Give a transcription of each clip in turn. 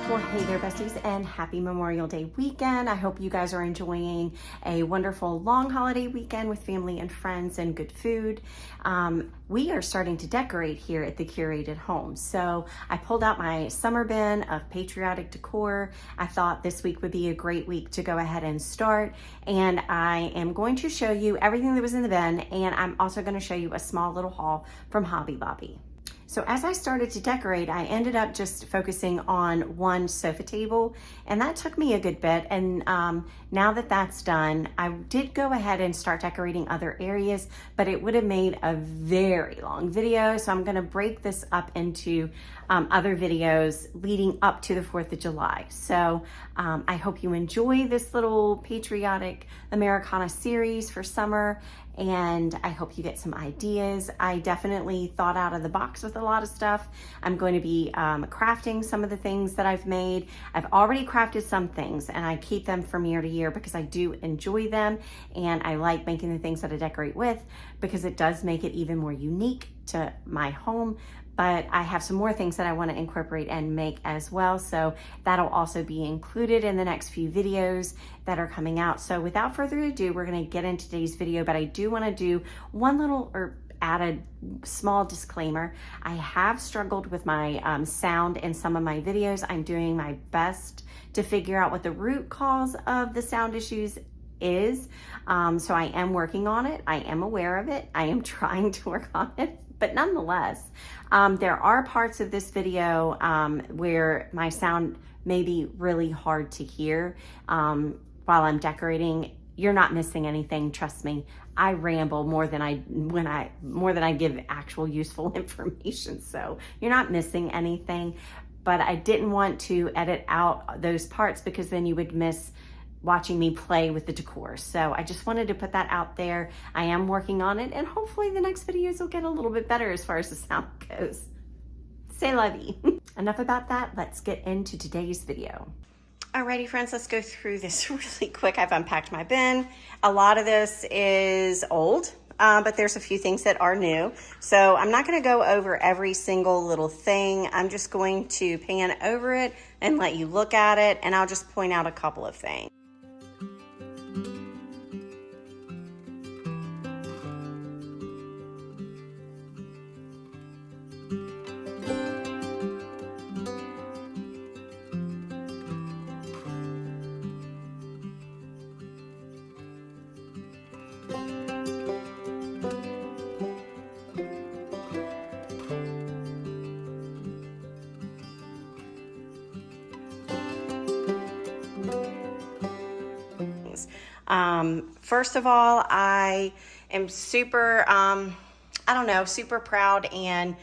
Well, hey there, besties, and happy Memorial Day weekend. I hope you guys are enjoying a wonderful long holiday weekend with family and friends and good food. We are starting to decorate here at the Curated Home. So I pulled out my summer bin of patriotic decor. I thought this week would be a great week to go ahead and start. And I am going to show you everything that was in the bin, and I'm also going to show you a small little haul from Hobby Lobby. So as I started to decorate, I ended up just focusing on one sofa table, and that took me a good bit. And now that that's done, I did go ahead and start decorating other areas, but it would have made a very long video. So I'm gonna break this up into other videos leading up to the 4th of July. So I hope you enjoy this little patriotic Americana series for summer, and I hope you get some ideas. I definitely thought out of the box with a lot of stuff. I'm going to be crafting some of the things that I've made. I've already crafted some things, and I keep them from year to year because I do enjoy them, and I like making the things that I decorate with because it does make it even more unique to my home. But I have some more things that I want to incorporate and make as well. So that'll also be included in the next few videos that are coming out. So without further ado, we're going to get into today's video, but I do want to do one little add a small disclaimer. I have struggled with my sound in some of my videos. I'm doing my best to figure out what the root cause of the sound issues is. So I am working on it. I am aware of it. I am trying to work on it. But nonetheless, there are parts of this video where my sound may be really hard to hear while I'm decorating. You're not missing anything, trust me. I ramble more than I give actual useful information, so you're not missing anything. But I didn't want to edit out those parts because then you would miss watching me play with the decor. So I just wanted to put that out there. I am working on it, and hopefully the next videos will get a little bit better as far as the sound goes. C'est la vie. Enough about that. Let's get into today's video. Alrighty, friends, let's go through this really quick. I've unpacked my bin. A lot of this is old, but there's a few things that are new. So I'm not going to go over every single little thing. I'm just going to pan over it and let you look at it, and I'll just point out a couple of things. First of all, I am super, super proud and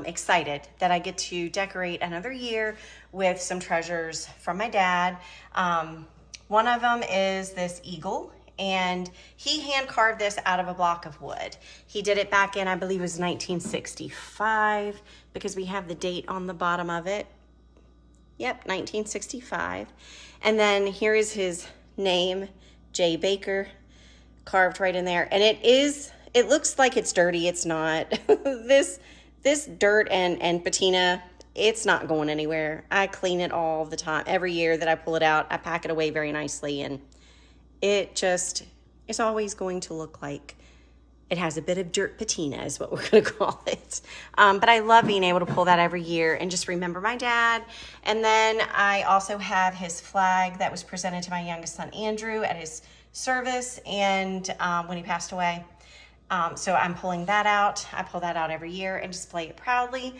excited that I get to decorate another year with some treasures from my dad. One of them is this eagle, and he hand carved this out of a block of wood. He did it back in, I believe it was 1965, because we have the date on the bottom of it. Yep, 1965. And then here is his name, J. Baker, carved right in there. And it looks like it's dirty. It's not. This dirt and patina, it's not going anywhere. I clean it all the time. Every year that I pull it out, I pack it away very nicely, and it's always going to look like it has a bit of dirt patina is what we're going to call it. But I love being able to pull that every year and just remember my dad. And then I also have his flag that was presented to my youngest son, Andrew, at his service and when he passed away. So I'm pulling that out. I pull that out every year and display it proudly.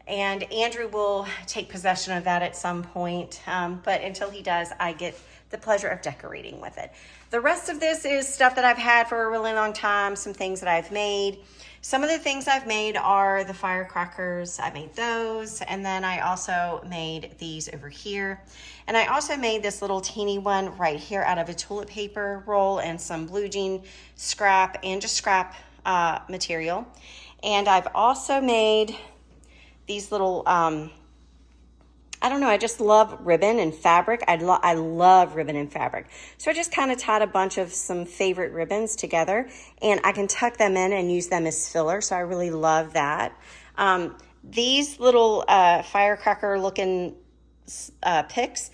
And Andrew will take possession of that at some point. But until he does, I get the pleasure of decorating with it. The rest of this is stuff that I've had for a really long time, some things that I've made. Some of the things I've made are the firecrackers. I made those, and then I also made these over here. And I also made this little teeny one right here out of a toilet paper roll and some blue jean scrap and just scrap material. And I've also made these little I don't know, I just love ribbon and fabric. I love ribbon and fabric. So I just kind of tied a bunch of some favorite ribbons together, and I can tuck them in and use them as filler. So I really love that. These little firecracker looking picks.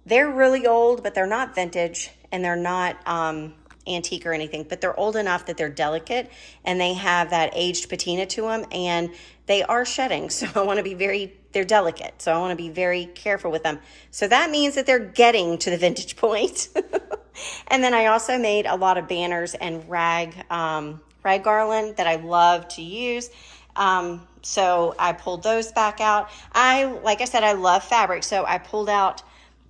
They're really old, but they're not vintage and they're not antique or anything, but they're old enough that they're delicate and they have that aged patina to them and they are shedding. So I want to be they're delicate. So I want to be very careful with them. So that means that they're getting to the vintage point. And then I also made a lot of banners and rag garland that I love to use. So I pulled those back out. Like I said, I love fabric. So I pulled out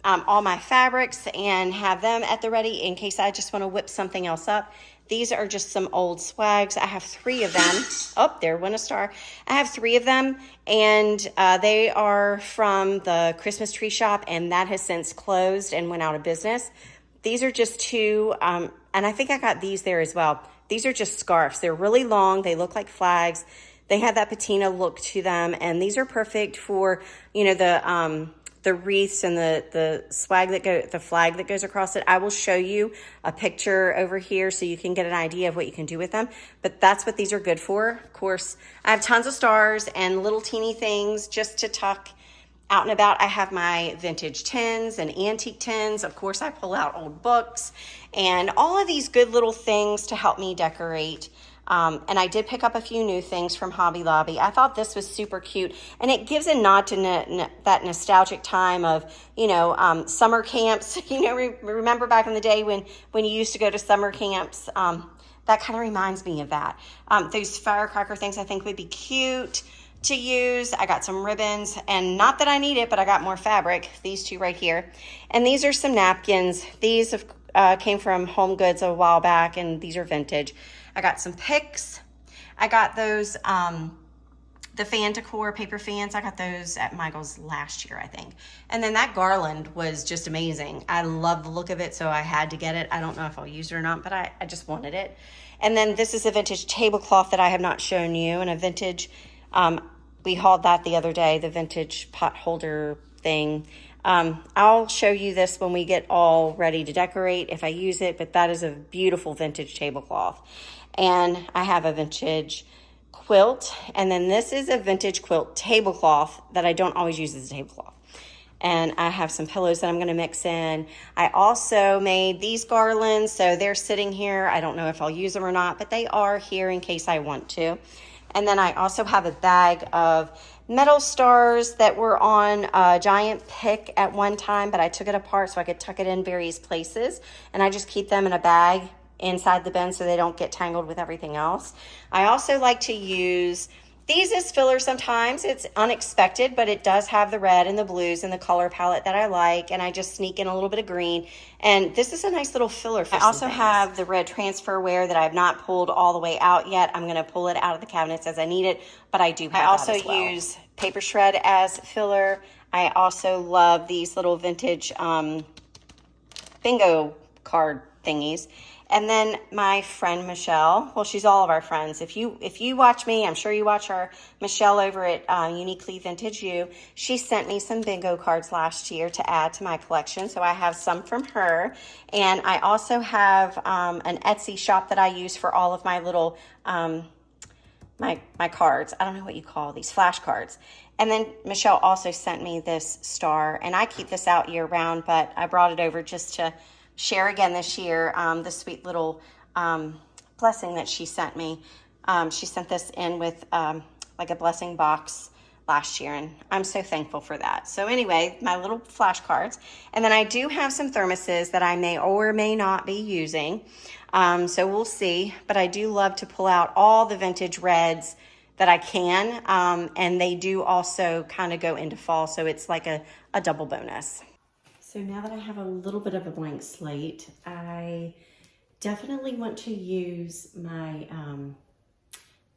all my fabrics and have them at the ready in case I just want to whip something else up. These are just some old swags. I have 3 of them. Oh, there went a star. I have 3 of them, and they are from the Christmas tree shop, and that has since closed and went out of business. These are just 2, and I think I got these there as well. These are just scarves. They're really long. They look like flags. They have that patina look to them, and these are perfect for, you know, the wreaths and the flag that goes across it. I will show you a picture over here so you can get an idea of what you can do with them. But that's what these are good for. Of course, I have tons of stars and little teeny things just to tuck out and about. I have my vintage tins and antique tins. Of course, I pull out old books and all of these good little things to help me decorate. And I did pick up a few new things from Hobby Lobby. I thought this was super cute, and it gives a nod to that nostalgic time of, you know, summer camps. You know, remember back in the day when you used to go to summer camps? That kind of reminds me of that. Those firecracker things I think would be cute to use. I got some ribbons, and not that I need it, but I got more fabric. These 2 right here. And these are some napkins. These came from Home Goods a while back, and these are vintage. I got some picks. I got those, the fan decor paper fans. I got those at Michael's last year, I think. And then that garland was just amazing. I love the look of it, so I had to get it. I don't know if I'll use it or not, but I just wanted it. And then this is a vintage tablecloth that I have not shown you, and a vintage, we hauled that the other day, the vintage pot holder thing. I'll show you this when we get all ready to decorate if I use it, but that is a beautiful vintage tablecloth. And I have a vintage quilt, and then this is a vintage quilt tablecloth that I don't always use as a tablecloth. And I have some pillows that I'm going to mix in. I also made these garlands, so they're sitting here. I don't know if I'll use them or not, but they are here in case I want to. And then I also have a bag of metal stars that were on a giant pick at one time, but I took it apart so I could tuck it in various places. And I just keep them in a bag inside the bin so they don't get tangled with everything else. I also like to use these as filler sometimes. It's unexpected, but it does have the red and the blues and the color palette that I like, and I just sneak in a little bit of green. And this is a nice little filler for I also have the red transferware that I've not pulled all the way out yet. I'm going to pull it out of the cabinets as I need it, but I do have that as well. I also use paper shred as filler. I also love these little vintage bingo card thingies. And then my friend Michelle, well, she's all of our friends. If you watch me, I'm sure you watch her, Michelle over at Uniquely Vintage You. She sent me some bingo cards last year to add to my collection, so I have some from her. And I also have an Etsy shop that I use for all of my little my cards. I don't know what you call these, flashcards. And then Michelle also sent me this star, and I keep this out year round, but I brought it over just to share again this year, the sweet little blessing that she sent me. She sent this in with like a blessing box last year, and I'm so thankful for that. So anyway, my little flashcards. And then I do have some thermoses that I may or may not be using. So we'll see, but I do love to pull out all the vintage reds that I can, and they do also kind of go into fall, so it's like a double bonus. So now that I have a little bit of a blank slate, I definitely want to use my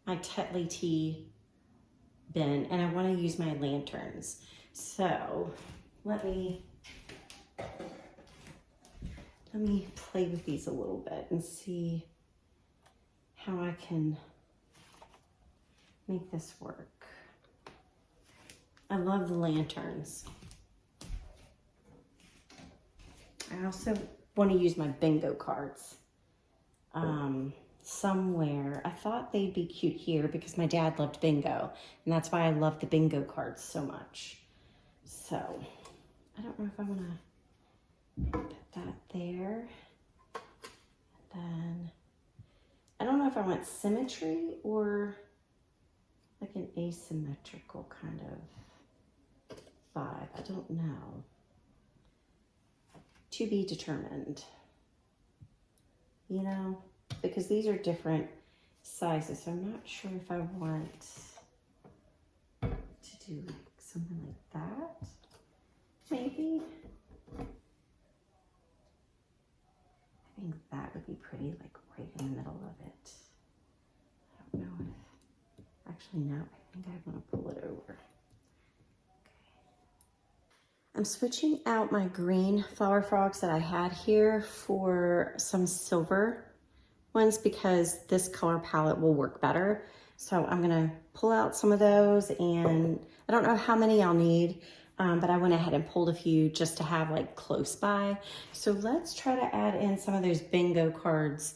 my Tetley tea bin, and I want to use my lanterns. So let me play with these a little bit and see how I can make this work. I love the lanterns. I also want to use my bingo cards somewhere. I thought they'd be cute here because my dad loved bingo, and that's why I love the bingo cards so much. So I don't know if I want to put that there. And then I don't know if I want symmetry or like an asymmetrical kind of vibe. I don't know. To be determined. You know, because these are different sizes, so I'm not sure if I want to do like something like that. Maybe. I think that would be pretty, like right in the middle of it. I don't know if, actually no, I think I want to pull it over. I'm switching out my green flower frogs that I had here for some silver ones because this color palette will work better. So I'm gonna pull out some of those, and I don't know how many I'll need, but I went ahead and pulled a few just to have like close by. So let's try to add in some of those bingo cards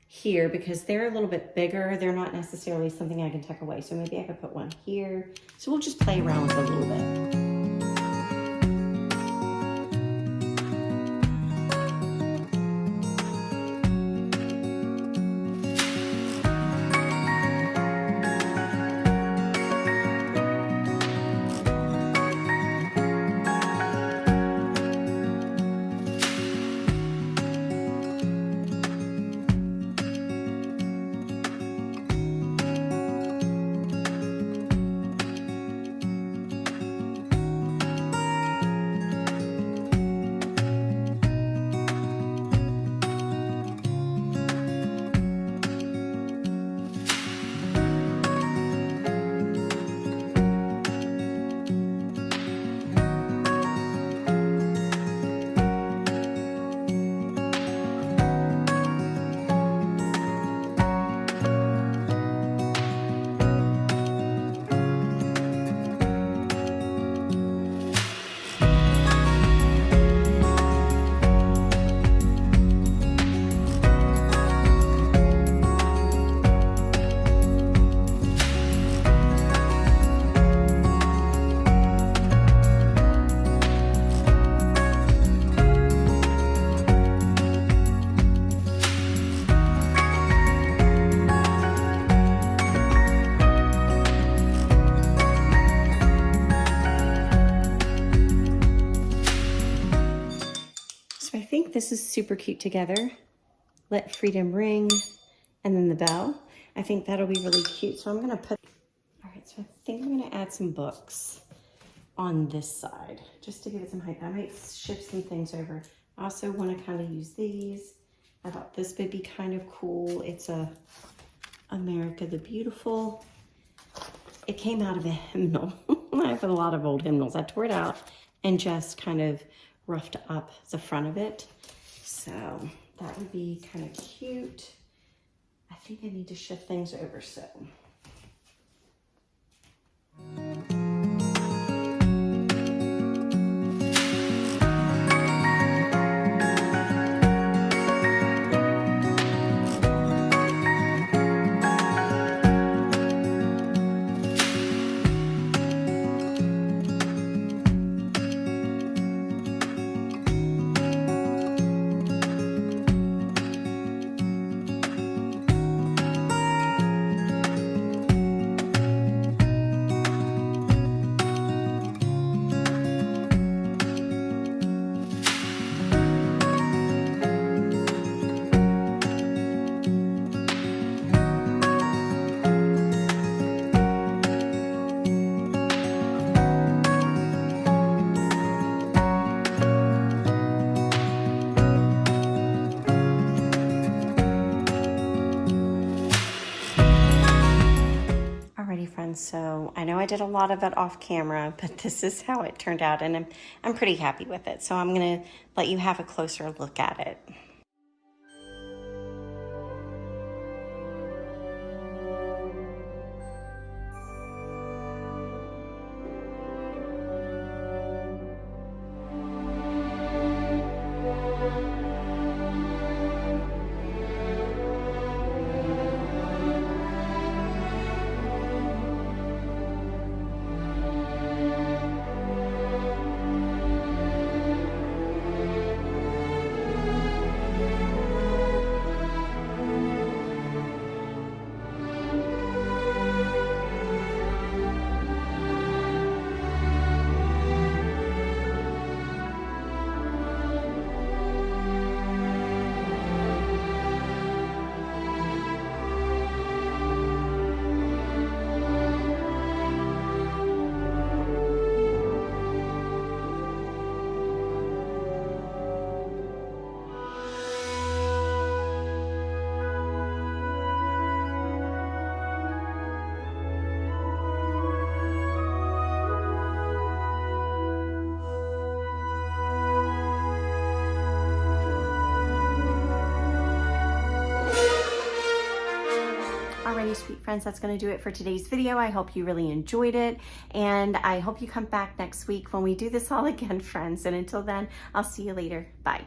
here because they're a little bit bigger. They're not necessarily something I can tuck away. So maybe I could put one here. So we'll just play around with it a little bit. This is super cute together. Let freedom ring, and then the bell. I think that'll be really cute. So I'm gonna put, all right, so I think I'm gonna add some books on this side, just to give it some height. I might shift some things over. I also wanna kind of use these. I thought this would be kind of cool. It's a America the Beautiful. It came out of a hymnal. I have a lot of old hymnals. I tore it out and just kind of roughed up the front of it. So that would be kind of cute. I think I need to shift things over so. Friends, so I know I did a lot of it off camera, but this is how it turned out, and I'm pretty happy with it. So I'm gonna let you have a closer look at it. Alrighty, sweet friends, that's going to do it for today's video. I hope you really enjoyed it, and I hope you come back next week when we do this all again, friends. And until then, I'll see you later. Bye.